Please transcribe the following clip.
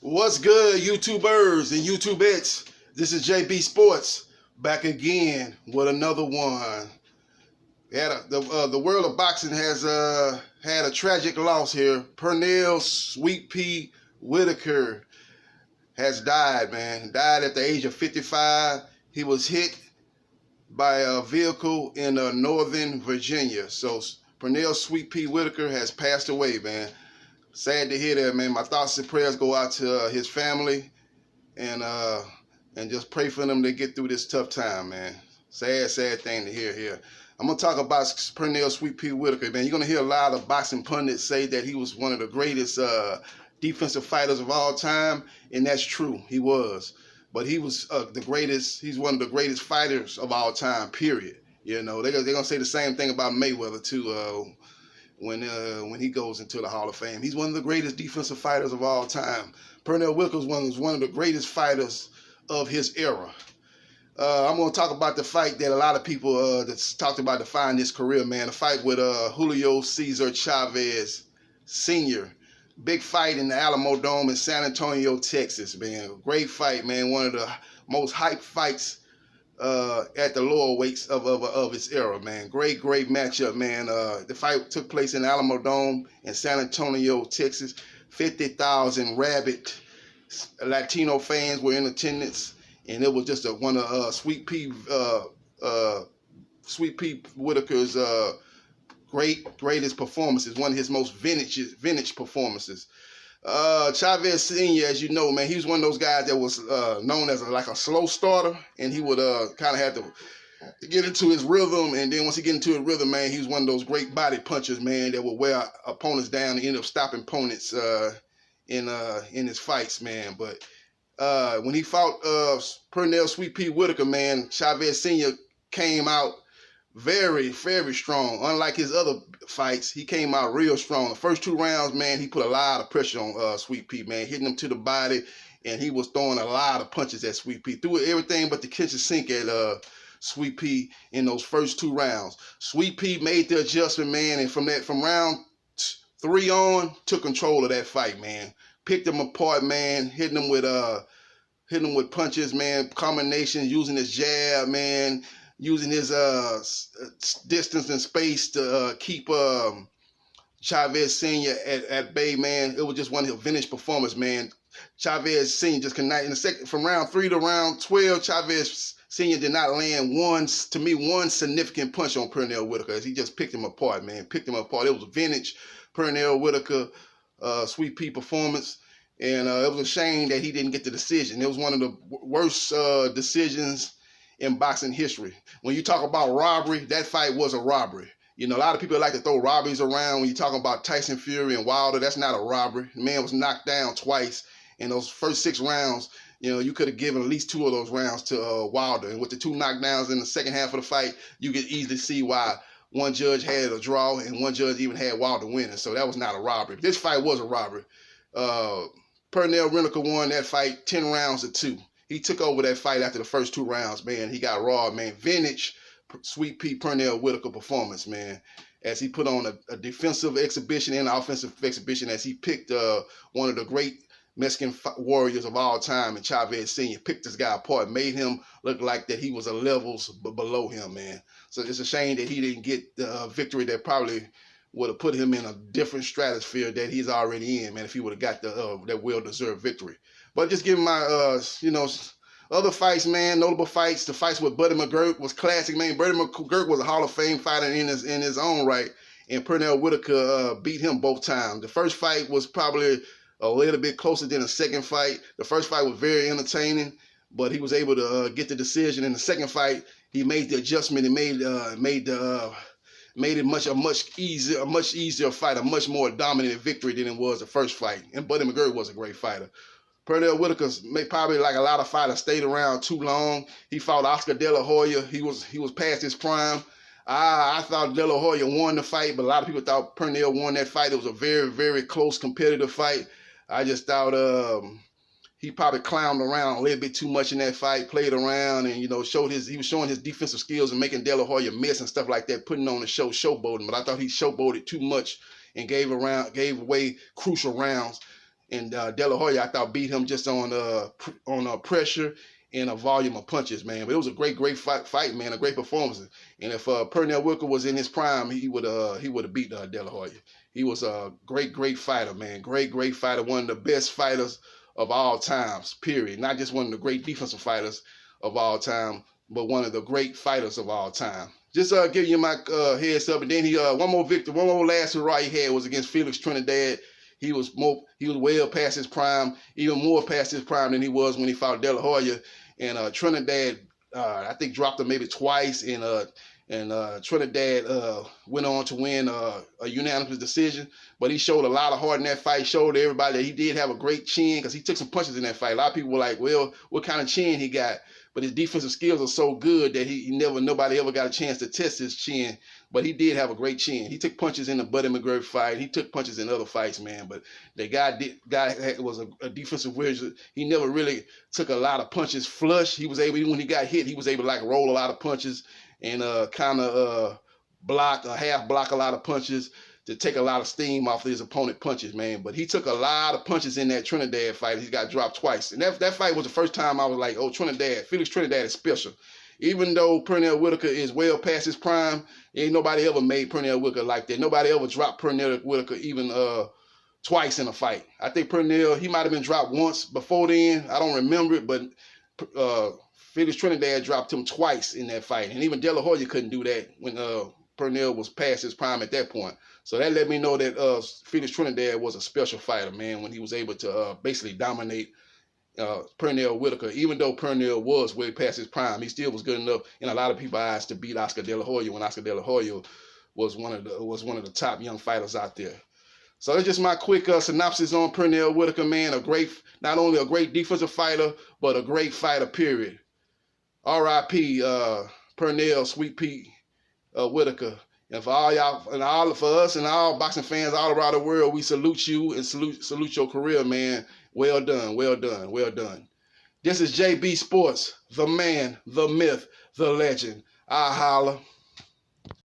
What's good, YouTubers and YouTubettes? This is JB Sports back again with another one. The world of boxing has had a tragic loss here. Pernell Sweet Pea Whitaker has died, man. Died at the age of 55. He was hit by a vehicle in Northern Virginia. So Pernell Sweet Pea Whitaker has passed away, man. Sad to hear that, man. My thoughts and prayers go out to his family, and just pray for them to get through this tough time, man. Sad thing to hear here. I'm gonna talk about Pernell Sweet Pea Whitaker, man. You're gonna hear a lot of boxing pundits say that he was one of the greatest defensive fighters of all time, and that's true. He was, but he was the greatest. He's one of the greatest fighters of all time. Period. You know, they're gonna say the same thing about Mayweather too. When he goes into the Hall of Fame, he's one of the greatest defensive fighters of all time. Pernell Whitaker was one of the greatest fighters of his era. I'm going to talk about the fight that a lot of people that's talked about defining his career, man. The fight with Julio Cesar Chavez Sr. Big fight in the Alamo Dome in San Antonio, Texas, man. Great fight, man. One of the most hyped fights at the lower weights of its era, man. Great matchup, man. The fight took place in the Alamo Dome in San Antonio, Texas. 50,000 rabid Latino fans were in attendance, and it was just one of Sweet Pea Whitaker's greatest performances. One of his most vintage performances. Chavez Sr., as you know, man, he was one of those guys that was known as like a slow starter, and he would kind of have to get into his rhythm, and then once he get into his rhythm, man, he was one of those great body punchers, man, that would wear opponents down and end up stopping opponents in his fights, man. But when he fought Pernell Sweet Pea Whitaker, man, Chavez Sr. came out very strong. Unlike his other fights, he came out real strong. The first 2 rounds, man, he put a lot of pressure on Sweet Pea, man, hitting him to the body, and he was throwing a lot of punches at Sweet Pea. Threw everything but the kitchen sink at Sweet Pea in those first 2 rounds. Sweet Pea made the adjustment, man, and from round 3 on, took control of that fight, man. Picked him apart, man, hitting him with punches, man, combinations, using his jab, man, using his distance and space to keep Chavez Sr. at bay, man. It was just one of his vintage performances, man. Chavez Sr. just could not, from round 3 to round 12, Chavez Sr. did not land one significant punch on Pernell Whitaker, as he just picked him apart, man. Picked him apart. It was a vintage Pernell Whitaker Sweet Pea performance. And it was a shame that he didn't get the decision. It was one of the worst decisions in boxing history. When you talk about robbery, that fight was a robbery. You know, a lot of people like to throw robberies around when you're talking about Tyson Fury and Wilder. That's not a robbery. The man was knocked down twice in those first 6 rounds. You know, you could have given at least 2 of those rounds to Wilder. And with the 2 knockdowns in the second half of the fight, you could easily see why one judge had a draw and one judge even had Wilder winning. So that was not a robbery. This fight was a robbery. Pernell Whitaker won that fight 10 rounds to 2. He took over that fight after the first 2 rounds, man. He got raw, man. Vintage Sweet Pea Pernell Whitaker performance, man, as he put on a defensive exhibition and an offensive exhibition, as he picked one of the great Mexican warriors of all time, and Chavez Sr. picked this guy apart, made him look like that he was a levels below him, man. So it's a shame that he didn't get the victory that probably would have put him in a different stratosphere that he's already in, man, if he would have got that well-deserved victory. But just giving my, other fights, man, notable fights. The fights with Buddy McGirt was classic, man. Buddy McGirt was a Hall of Fame fighter in his own right, and Pernell Whitaker beat him both times. The first fight was probably a little bit closer than the second fight. The first fight was very entertaining, but he was able to get the decision. In the second fight, he made the adjustment and made it a much easier fight, a much more dominant victory than it was the first fight. And Buddy McGirt was a great fighter. Pernell Whitaker, probably like a lot of fighters, stayed around too long. He fought Oscar De La Hoya. He was past his prime. I thought De La Hoya won the fight, but a lot of people thought Pernell won that fight. It was a very close competitive fight. I just thought he probably clowned around a little bit too much in that fight, played around, and he was showing his defensive skills and making De La Hoya miss and stuff like that, putting on the showboating. But I thought he showboated too much and gave away crucial rounds. And De La Hoya, I thought, beat him just on pressure and a volume of punches, man. But it was a great fight, man, a great performance. And if Pernell Whitaker was in his prime, he would have beat De La Hoya. He was a great fighter, man. Great fighter. One of the best fighters of all times, period. Not just one of the great defensive fighters of all time, but one of the great fighters of all time. Just giving you my heads up. And then he one more last hurrah he had was against Felix Trinidad. He was well past his prime, even more past his prime than he was when he fought De La Hoya. And Trinidad, I think, dropped him maybe twice. And Trinidad went on to win a unanimous decision. But he showed a lot of heart in that fight. Showed everybody that he did have a great chin, because he took some punches in that fight. A lot of people were like, well, what kind of chin he got? But his defensive skills are so good that nobody ever got a chance to test his chin. But he did have a great chin. He took punches in the Buddy McGirt fight. He took punches in other fights, man. But the guy was a defensive wizard. He never really took a lot of punches flush. He was able, even when he got hit, he was able to like roll a lot of punches and kind of half block a lot of punches to take a lot of steam off of his opponent punches, man. But he took a lot of punches in that Trinidad fight. He got dropped twice. And that fight was the first time I was like, oh, Felix Trinidad is special. Even though Pernell Whitaker is well past his prime, ain't nobody ever made Pernell Whitaker like that. Nobody ever dropped Pernell Whitaker even twice in a fight. I think Pernell, he might have been dropped once before then. I don't remember it, but Felix Trinidad dropped him twice in that fight. And even De La Hoya couldn't do that when Pernell was past his prime at that point. So that let me know that Felix Trinidad was a special fighter, man, when he was able to basically dominate Pernell Whitaker. Even though Pernell was way past his prime, he still was good enough in a lot of people's eyes to beat Oscar De La Hoya when Oscar De La Hoya was one of the top young fighters out there. So that's just my quick synopsis on Pernell Whitaker, man. Not only a great defensive fighter, but a great fighter, period. R.I.P. Pernell Sweet Pete Whitaker. And for all y'all, and for us and all boxing fans all around the world, we salute you and salute your career, man. Well done, well done, well done. This is JB Sports, the man, the myth, the legend. I holla.